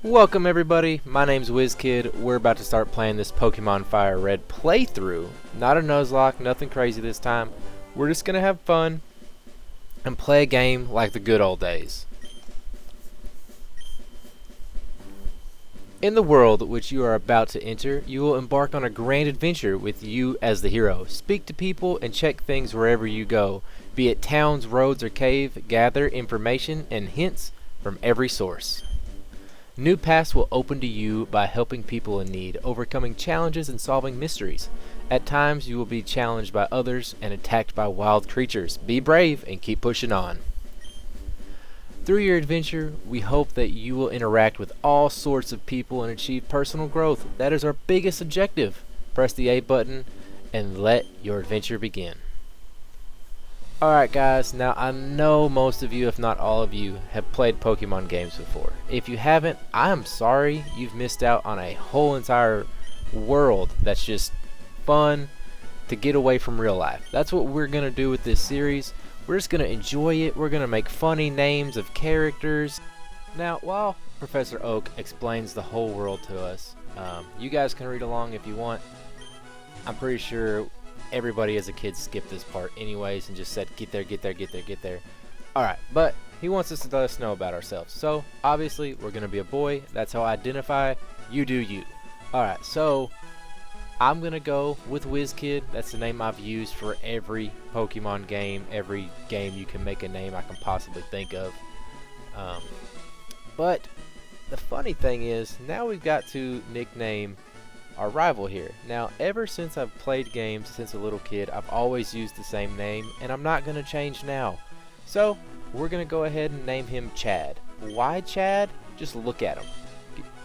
Welcome everybody, my name's WizKid. We're about to start playing this Pokemon FireRed playthrough. Not a Nuzlocke, nothing crazy this time. We're just gonna have fun and play a game like the good old days. In the world which you are about to enter, you will embark on a grand adventure with you as the hero. Speak to people and check things wherever you go. Be it towns, roads, or cave, gather information and hints from every source. New paths will open to you by helping people in need, overcoming challenges and solving mysteries. At times you will be challenged by others and attacked by wild creatures. Be brave and keep pushing on. Through your adventure, we hope that you will interact with all sorts of people and achieve personal growth. That is our biggest objective. Press the A button and let your adventure begin. Alright guys, now I know most of you, if not all of you, have played Pokemon games before. If you haven't, I am sorry. You've missed out on a whole entire world that's just fun to get away from real life. That's what we're going to do with this series. We're just going to enjoy it. We're going to make funny names of characters. Now, while Professor Oak explains the whole world to us, you guys can read along if you want. I'm pretty sure everybody as a kid skipped this part anyways and just said get there, get there, get there, get there. Alright, but he wants us to let us know about ourselves. So obviously we're gonna be a boy. That's how I identify. You do you. Alright, so I'm gonna go with WizKid. That's the name I've used for every Pokemon game, every game you can make a name I can possibly think of. But the funny thing is now we've got to nickname our rival here. Now, ever since I've played games since a little kid, I've always used the same name, and I'm not going to change now. So, we're going to go ahead and name him Chad. Why Chad? Just look at him.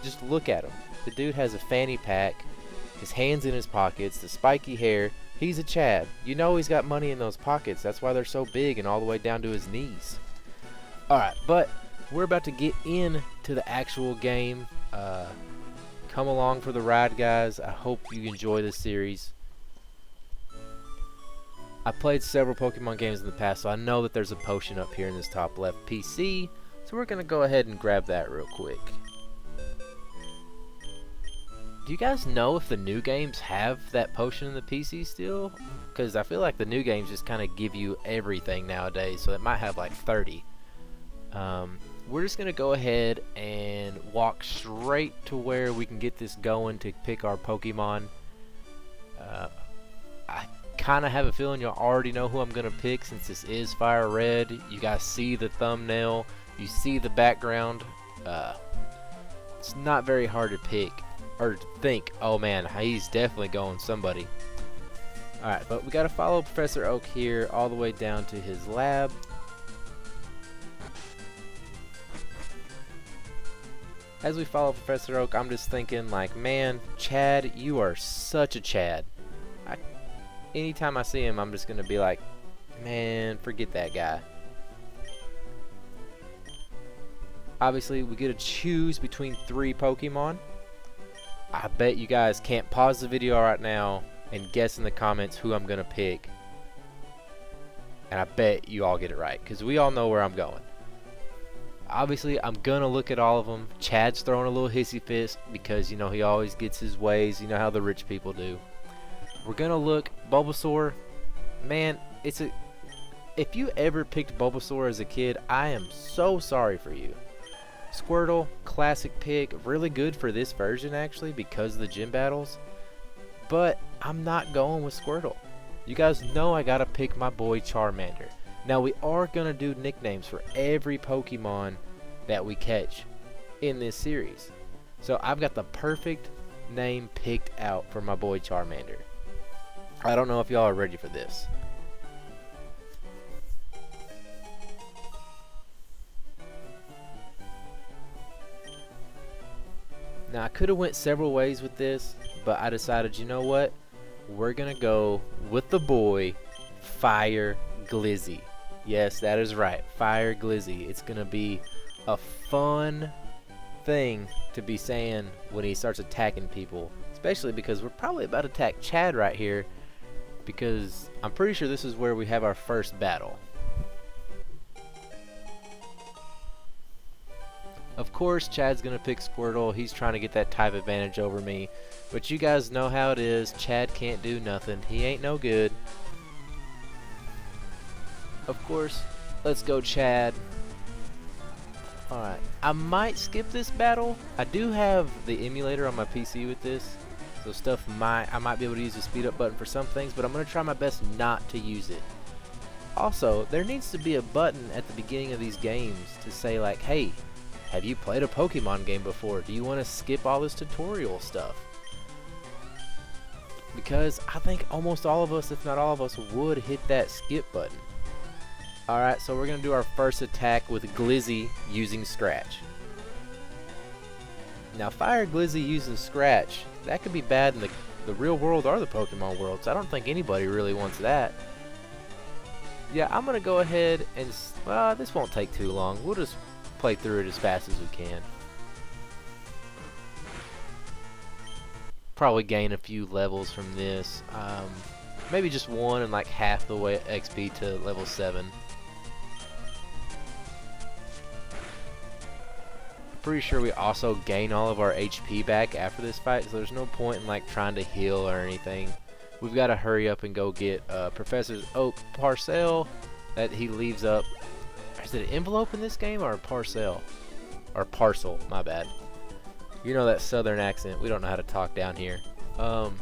Just look at him. The dude has a fanny pack, his hands in his pockets, the spiky hair. He's a Chad. You know he's got money in those pockets. That's why they're so big and all the way down to his knees. Alright, but we're about to get into the actual game. Come along for the ride, guys. I hope you enjoy this series. I played several Pokemon games in the past, so I know that there's a potion up here in this top left PC. So we're going to go ahead and grab that real quick. Do you guys know if the new games have that potion in the PC still? Because I feel like the new games just kind of give you everything nowadays, so it might have like 30. We're just going to go ahead and walk straight to where we can get this going to pick our Pokemon. I kind of have a feeling you'll already know who I'm going to pick since this is FireRed. You guys see the thumbnail. You see the background. It's not very hard to pick or to think, oh man, he's definitely going somebody. Alright, but we got to follow Professor Oak here all the way down to his lab. As we follow Professor Oak, I'm just thinking like, man, Chad, you are such a Chad. Anytime I see him, I'm just going to be like, man, forget that guy. Obviously, we get to choose between 3 Pokemon. I bet you guys can't pause the video right now and guess in the comments who I'm going to pick. And I bet you all get it right, because we all know where I'm going. Obviously, I'm going to look at all of them. Chad's throwing a little hissy fit because, you know, he always gets his ways. You know how the rich people do. We're going to look. Bulbasaur. Man, if you ever picked Bulbasaur as a kid, I am so sorry for you. Squirtle, classic pick. Really good for this version, actually, because of the gym battles. But I'm not going with Squirtle. You guys know I got to pick my boy Charmander. Now, we are going to do nicknames for every Pokemon that we catch in this series. So, I've got the perfect name picked out for my boy Charmander. I don't know if y'all are ready for this. Now, I could have went several ways with this, but I decided, you know what? We're going to go with the boy Fire Glizzy. Yes, that is right. Fire Glizzy. It's going to be a fun thing to be saying when he starts attacking people. Especially because we're probably about to attack Chad right here. Because I'm pretty sure this is where we have our first battle. Of course, Chad's gonna pick Squirtle. He's trying to get that type advantage over me. But you guys know how it is. Chad can't do nothing. He ain't no good. Of course, let's go Chad. Alright, I might skip this battle. I do have the emulator on my PC with this. So I might be able to use the speed up button for some things, but I'm going to try my best not to use it. Also, there needs to be a button at the beginning of these games to say like, hey, have you played a Pokemon game before? Do you want to skip all this tutorial stuff? Because I think almost all of us, if not all of us, would hit that skip button. Alright, so we're going to do our first attack with Glizzy using Scratch. Now, Fire Glizzy using Scratch, that could be bad in the real world or the Pokemon world, so I don't think anybody really wants that. Yeah, I'm going to go ahead and, this won't take too long. We'll just play through it as fast as we can. Probably gain a few levels from this. Maybe just one and like half the way XP to level 7. Pretty sure we also gain all of our HP back after this fight, so there's no point in like trying to heal or anything. We've got to hurry up and go get Professor Oak parcel that he leaves up. Is it an envelope in this game or a parcel? Or parcel, my bad. You know that southern accent, we don't know how to talk down here. God,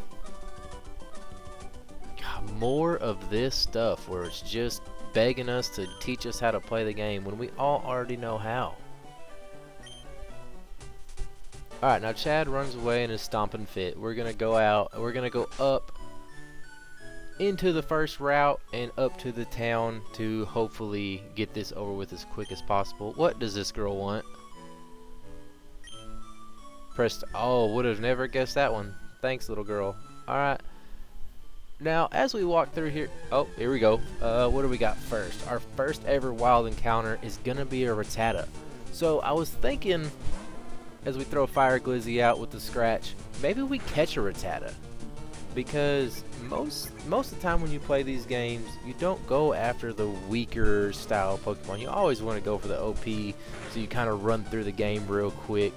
more of this stuff where it's just begging us to teach us how to play the game when we all already know how. Alright, now Chad runs away in his stomping fit. We're gonna go out, we're gonna go up into the first route and up to the town to hopefully get this over with as quick as possible. What does this girl want? Oh, would have never guessed that one. Thanks, little girl. Alright. Now, as we walk through here, oh, here we go. What do we got first? Our first ever wild encounter is gonna be a Rattata. So, I was thinking, as we throw Fire Glizzy out with the Scratch, maybe we catch a Rattata. Because most of the time when you play these games, you don't go after the weaker style Pokemon. You always want to go for the OP, so you kind of run through the game real quick.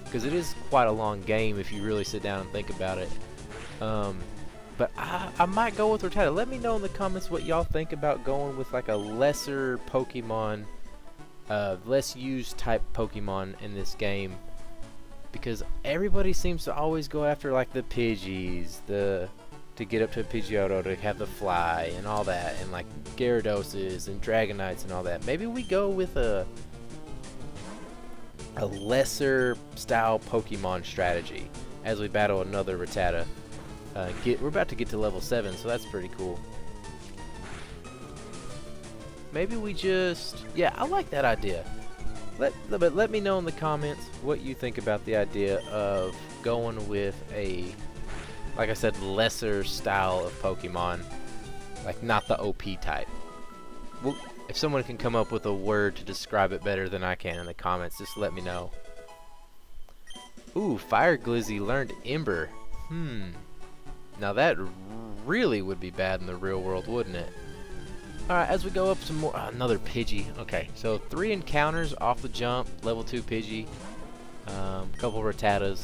Because it is quite a long game if you really sit down and think about it. But I might go with Rattata. Let me know in the comments what y'all think about going with like a lesser Pokemon, less used type Pokemon in this game. Because everybody seems to always go after like the Pidgeys, to get up to a Pidgeotto, to have the fly and all that, and like Gyarados and Dragonites and all that. Maybe we go with a lesser style Pokemon strategy as we battle another Rattata. We're about to get to level 7, so that's pretty cool. Maybe we just, yeah, I like that idea. But let me know in the comments what you think about the idea of going with a, like I said, lesser style of Pokemon, like not the OP type. Well, if someone can come up with a word to describe it better than I can in the comments, just let me know. Ooh, Fire Glizzy learned Ember. Now that really would be bad in the real world, wouldn't it? Alright, as we go up some more, another Pidgey. Okay, so 3 encounters off the jump, level 2 Pidgey, couple Rattatas,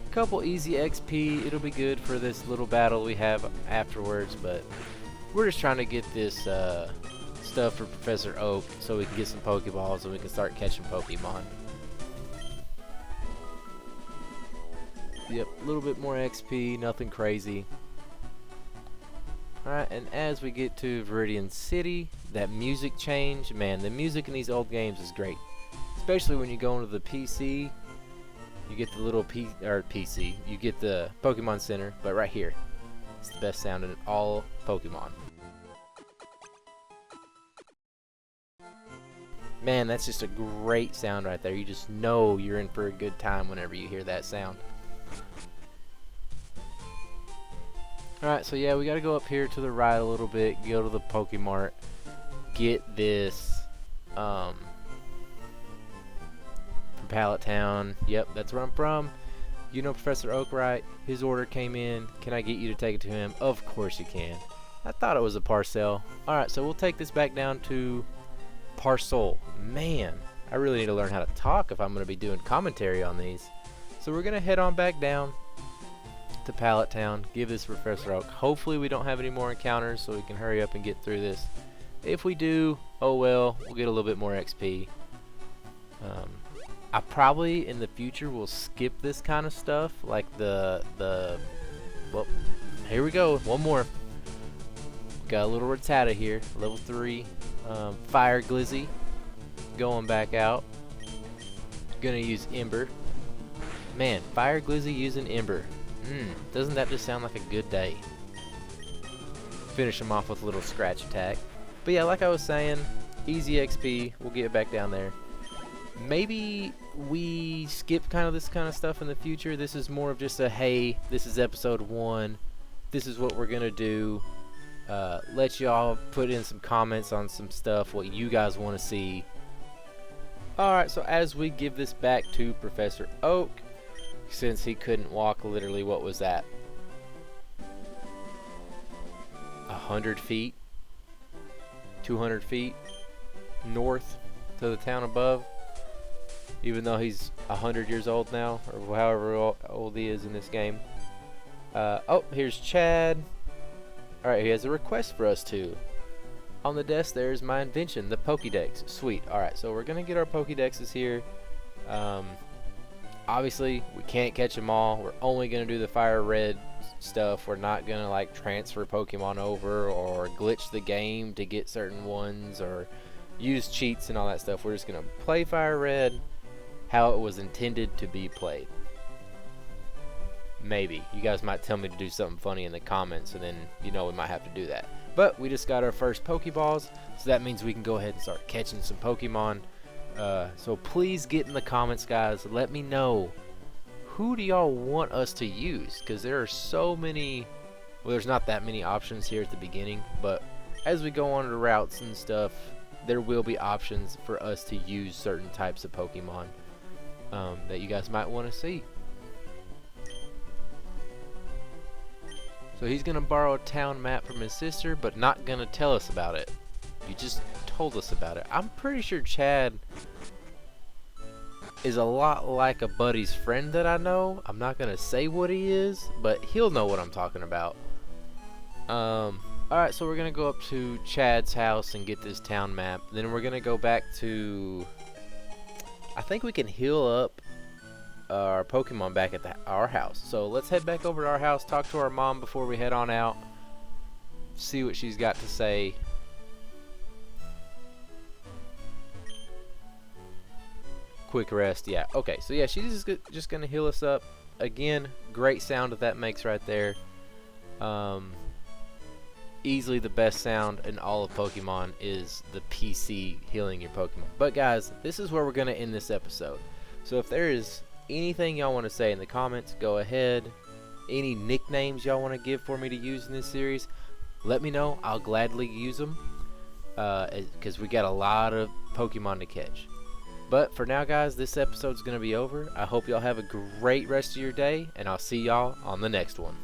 couple easy XP. It'll be good for this little battle we have afterwards, but we're just trying to get this stuff for Professor Oak so we can get some Pokeballs and we can start catching Pokemon. Yep, a little bit more XP, nothing crazy. Alright, and as we get to Viridian City, that music change, man, the music in these old games is great. Especially when you go into the PC, you get the little PC, you get the Pokemon Center, but right here, it's the best sound in all Pokemon. Man, that's just a great sound right there. You just know you're in for a good time whenever you hear that sound. Alright, so yeah, we gotta go up here to the right a little bit, go to the Pokemart, get this, from Pallet Town. Yep, that's where I'm from. You know Professor Oak, right? His order came in. Can I get you to take it to him? Of course you can. I thought it was a parcel. Alright, so we'll take this back down to Parcel. Man, I really need to learn how to talk if I'm going to be doing commentary on these. So we're going to head on back down to Pallet Town, give this Professor Oak. Hopefully we don't have any more encounters so we can hurry up and get through this. If we do, oh well, we'll get a little bit more XP. I probably in the future will skip this kind of stuff, like well, here we go, one more. Got a little Rattata here, level 3, Fire Glizzy, going back out. Gonna use Ember. Man, Fire Glizzy using Ember. Doesn't that just sound like a good day? Finish him off with a little scratch attack. But yeah, like I was saying, easy XP, we'll get back down there. Maybe we skip kind of this kind of stuff in the future. This is more of just a, hey, this is episode 1. This is what we're going to do. Let y'all put in some comments on some stuff, what you guys want to see. Alright, so as we give this back to Professor Oak, since he couldn't walk, literally, what was that? 100 feet? 200 feet? North to the town above? Even though he's 100 years old now, or however old he is in this game. Oh, here's Chad. Alright, he has a request for us too. On the desk there's my invention, the Pokédex. Sweet. Alright, so we're going to get our Pokédexes here. Obviously, we can't catch them all. We're only going to do the FireRed stuff. We're not going to like transfer Pokemon over or glitch the game to get certain ones or use cheats and all that stuff. We're just going to play FireRed how it was intended to be played. Maybe. You guys might tell me to do something funny in the comments, and then, you know, we might have to do that. But we just got our first Pokeballs, so that means we can go ahead and start catching some Pokemon. So please get in the comments, guys. Let me know, who do y'all want us to use? Because there are so many, well, there's not that many options here at the beginning, but as we go on to routes and stuff, there will be options for us to use certain types of Pokemon that you guys might want to see. So he's going to borrow a town map from his sister, but not going to tell us about it. He just told us about it. I'm pretty sure Chad is a lot like a buddy's friend that I know. I'm not going to say what he is, but he'll know what I'm talking about. Alright, so we're going to go up to Chad's house and get this town map. Then we're going to go back to, I think we can heal up our Pokemon back at our house. So let's head back over to our house, talk to our mom before we head on out, see what she's got to say. Quick rest, yeah. Okay, so yeah, she's just gonna heal us up. Again, great sound that makes right there. Easily the best sound in all of Pokemon is the PC healing your Pokemon. But guys, this is where we're gonna end this episode. So if there is anything y'all want to say in the comments, go ahead. Any nicknames y'all want to give for me to use in this series, let me know. I'll gladly use them, because we got a lot of Pokemon to catch. But for now, guys, this episode's going to be over. I hope y'all have a great rest of your day, and I'll see y'all on the next one.